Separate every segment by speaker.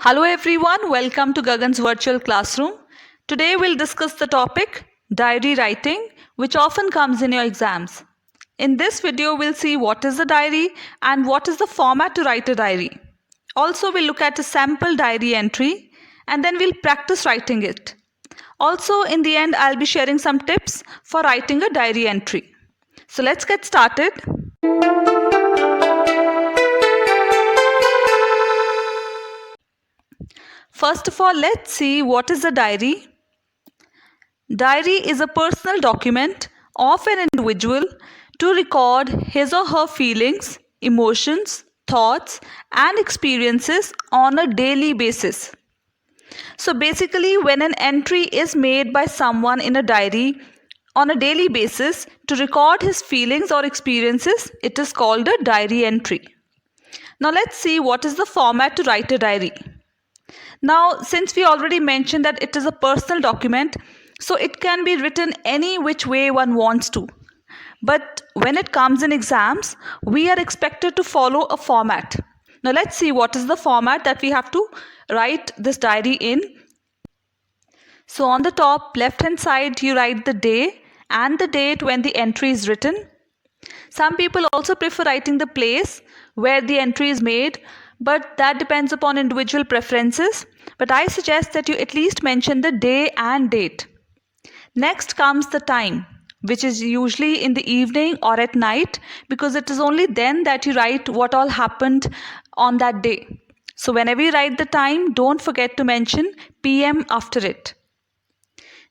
Speaker 1: Hello everyone, welcome to Gagan's virtual classroom. Today we'll discuss the topic diary writing, which often comes in your exams. In this video, we'll see what is a diary and what is the format to write a diary. Also, we'll look at a sample diary entry and then we'll practice writing it. Also, in the end, I'll be sharing some tips for writing a diary entry. So let's get started. First of all, let's see what is a diary. Diary is a personal document of an individual to record his or her feelings, emotions, thoughts, and experiences on a daily basis. So basically, when an entry is made by someone in a diary on a daily basis to record his feelings or experiences, it is called a diary entry. Now let's see what is the format to write a diary. Now, since we already mentioned that it is a personal document, so it can be written any which way one wants to. But when it comes in exams, we are expected to follow a format. Now, let's see what is the format that we have to write this diary in. So, on the top left hand side, you write the day and the date when the entry is written. Some people also prefer writing the place where the entry is made, but that depends upon individual preferences. But I suggest that you at least mention the day and date. Next comes the time, which is usually in the evening or at night, because it is only then that you write what all happened on that day. So whenever you write the time, don't forget to mention PM after it.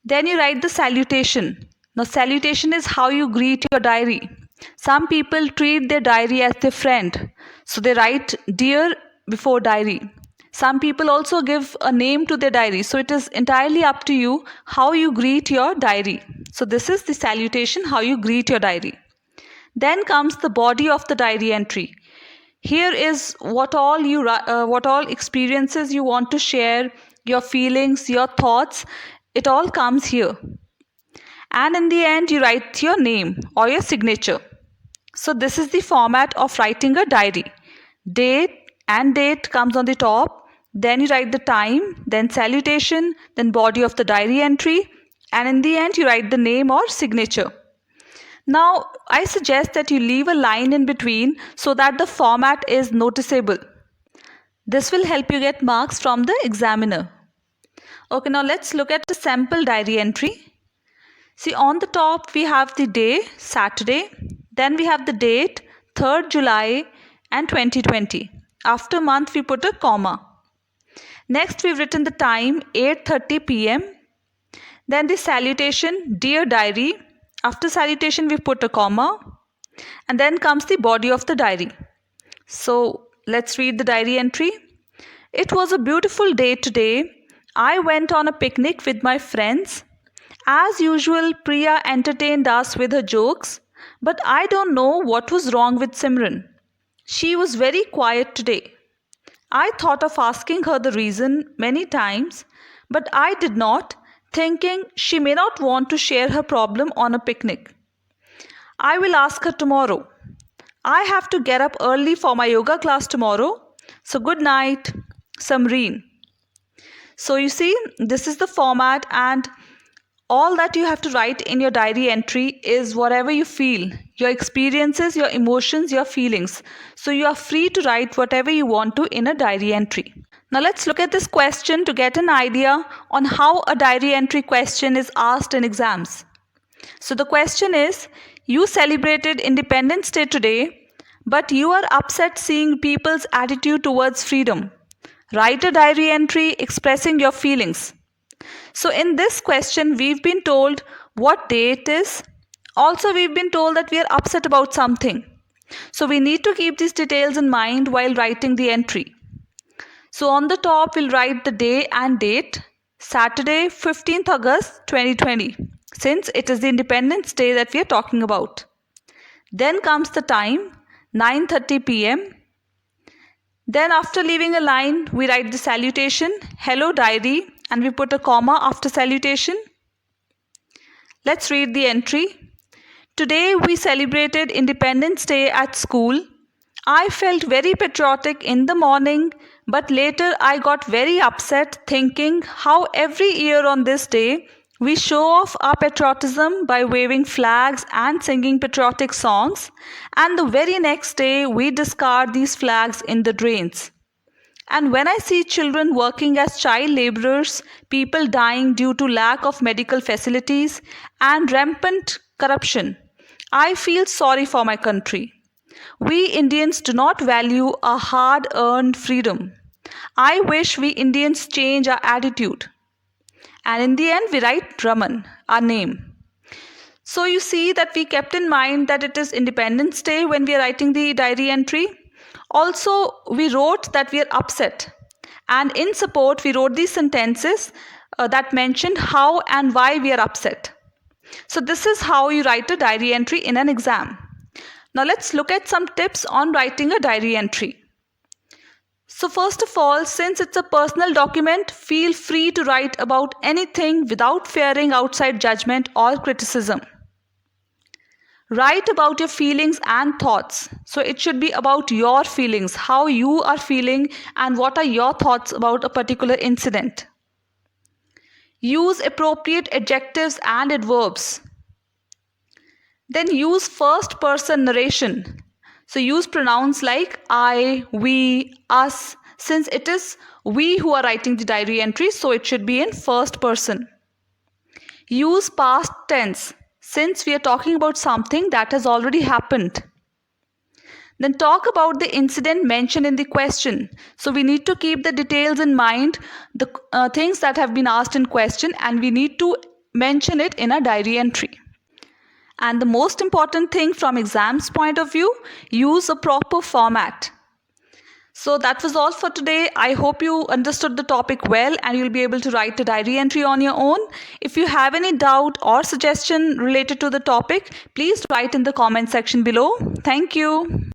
Speaker 1: Then you write the salutation. Now, salutation is how you greet your diary. Some people treat their diary as their friend, so they write dear before diary. Some people also give a name to their diary, so it is entirely up to you how you greet your diary. So this is the salutation, how you greet your diary. Then comes the body of the diary entry. Here is what all experiences you want to share, your feelings, your thoughts. It all comes here. And in the end, you write your name or your signature. So this is the format of writing a diary. Date and date comes on the top. Then you write the time, then salutation, then body of the diary entry, and in the end you write the name or signature. Now, I suggest that you leave a line in between so that the format is noticeable. This will help you get marks from the examiner. Okay, now let's look at the sample diary entry. See, on the top we have the day, Saturday, then we have the date, 3rd July and 2020. After month we put a comma. Next we've written the time, 8:30 p.m. Then the salutation, dear diary. After salutation we put a comma. And then comes the body of the diary. So let's read the diary entry. It was a beautiful day today. I went on a picnic with my friends. As usual, Priya entertained us with her jokes, but I don't know what was wrong with Simran. She was very quiet today. I thought of asking her the reason many times, but I did not, thinking she may not want to share her problem on a picnic. I will ask her tomorrow. I have to get up early for my yoga class tomorrow, so good night, Samreen. So you see, this is the format, and all that you have to write in your diary entry is whatever you feel, your experiences, your emotions, your feelings. So you are free to write whatever you want to in a diary entry. Now let's look at this question to get an idea on how a diary entry question is asked in exams. So the question is, you celebrated Independence Day today, but you are upset seeing people's attitude towards freedom. Write a diary entry expressing your feelings. So in this question, we've been told what day it is. Also, we've been told that we are upset about something. So we need to keep these details in mind while writing the entry. So on the top, we'll write the day and date, Saturday, 15th August 2020, since it is the Independence Day that we are talking about. Then comes the time, 9:30 p.m. Then after leaving a line, we write the salutation, hello diary, and we put a comma after salutation. Let's read the entry. Today we celebrated Independence Day at school. I felt very patriotic in the morning, but later I got very upset thinking how every year on this day we show off our patriotism by waving flags and singing patriotic songs, and the very next day we discard these flags in the drains. And when I see children working as child laborers, people dying due to lack of medical facilities, and rampant corruption, I feel sorry for my country. We Indians do not value our hard earned freedom. I wish we Indians change our attitude. And in the end, we write Raman, our name. So you see that we kept in mind that it is Independence Day when we are writing the diary entry. Also, we wrote that we are upset. And in support, we wrote these sentences that mentioned how and why we are upset. So this is how you write a diary entry in an exam. Now let's look at some tips on writing a diary entry. So first of all, since it's a personal document, feel free to write about anything without fearing outside judgment or criticism. Write about your feelings and thoughts. So it should be about your feelings, how you are feeling and what are your thoughts about a particular incident. Use appropriate adjectives and adverbs. Then use first person narration. So use pronouns like I, we, us, since it is we who are writing the diary entry, so it should be in first person. Use past tense, since we are talking about something that has already happened. Then talk about the incident mentioned in the question. So we need to keep the details in mind, the things that have been asked in question, and we need to mention it in a diary entry. And the most important thing from exams point of view, use a proper format. So that was all for today. I hope you understood the topic well and you'll be able to write a diary entry on your own. If you have any doubt or suggestion related to the topic, please write in the comment section below. Thank you.